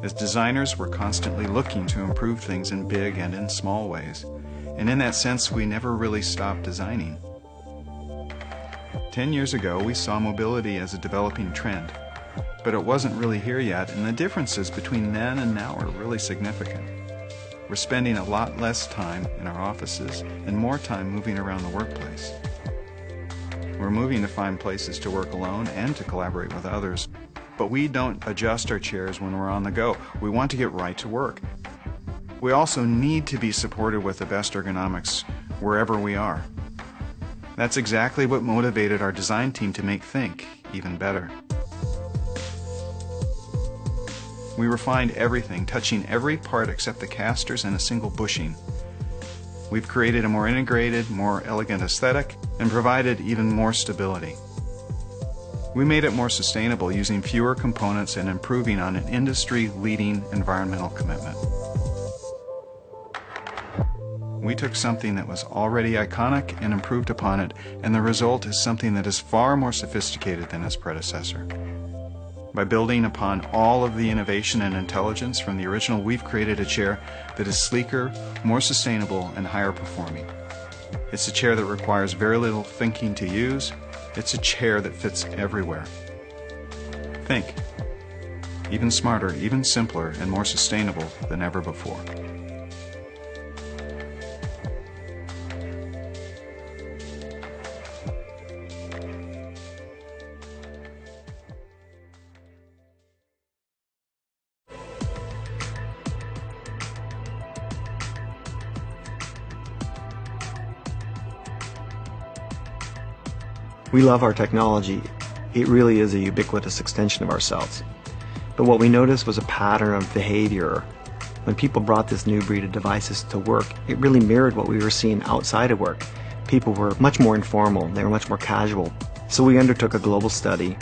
As designers, we're constantly looking to improve things in big and in small ways. And in that sense, we never really stopped designing. 10 years ago, we saw mobility as a developing trend, but it wasn't really here yet, and the differences between then and now are really significant. We're spending a lot less time in our offices and more time moving around the workplace. We're moving to find places to work alone and to collaborate with others, but we don't adjust our chairs when we're on the go. We want to get right to work. We also need to be supported with the best ergonomics wherever we are. That's exactly what motivated our design team to make Think even better. We refined everything, touching every part except the casters and a single bushing. We've created a more integrated, more elegant aesthetic and provided even more stability. We made it more sustainable using fewer components and improving on an industry-leading environmental commitment. We took something that was already iconic and improved upon it, and the result is something that is far more sophisticated than its predecessor. By building upon all of the innovation and intelligence from the original, we've created a chair that is sleeker, more sustainable, and higher performing. It's a chair that requires very little thinking to use. It's a chair that fits everywhere. Think. Even smarter, even simpler, and more sustainable than ever before. We love our technology. It really is a ubiquitous extension of ourselves. But what we noticed was a pattern of behavior. When people brought this new breed of devices to work, it really mirrored what we were seeing outside of work. People were much more informal, they were much more casual. So we undertook a global study,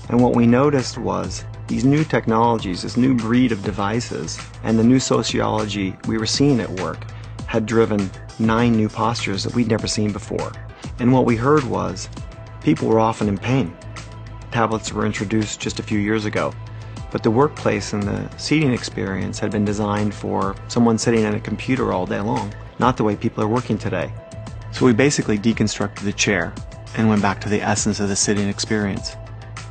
and what we noticed was these new technologies, this new breed of devices, and the new sociology we were seeing at work had driven 9 new postures that we'd never seen before. And what we heard was people were often in pain. Tablets were introduced just a few years ago, but the workplace and the seating experience had been designed for someone sitting at a computer all day long, not the way people are working today. So we basically deconstructed the chair and went back to the essence of the sitting experience.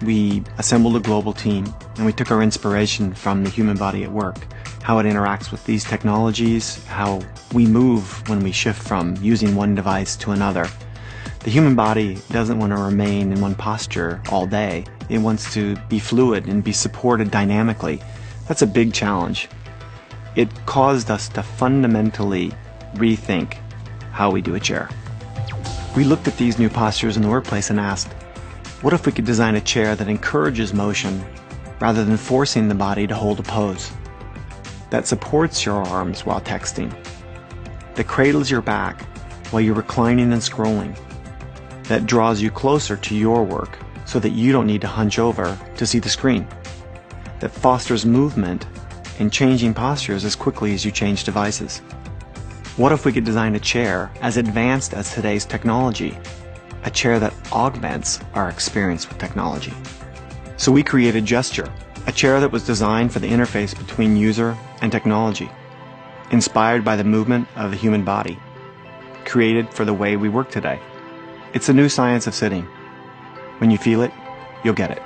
We assembled a global team, and we took our inspiration from the human body at work, how it interacts with these technologies, how we move when we shift from using one device to another. The human body doesn't want to remain in one posture all day. It wants to be fluid and be supported dynamically. That's a big challenge. It caused us to fundamentally rethink how we do a chair. We looked at these new postures in the workplace and asked, what if we could design a chair that encourages motion rather than forcing the body to hold a pose? That supports your arms while texting, that cradles your back while you're reclining and scrolling, that draws you closer to your work so that you don't need to hunch over to see the screen, that fosters movement and changing postures as quickly as you change devices. What if we could design a chair as advanced as today's technology, a chair that augments our experience with technology? So we created Gesture, a chair that was designed for the interface between user and technology, inspired by the movement of the human body, created for the way we work today. It's a new science of sitting. When you feel it, you'll get it.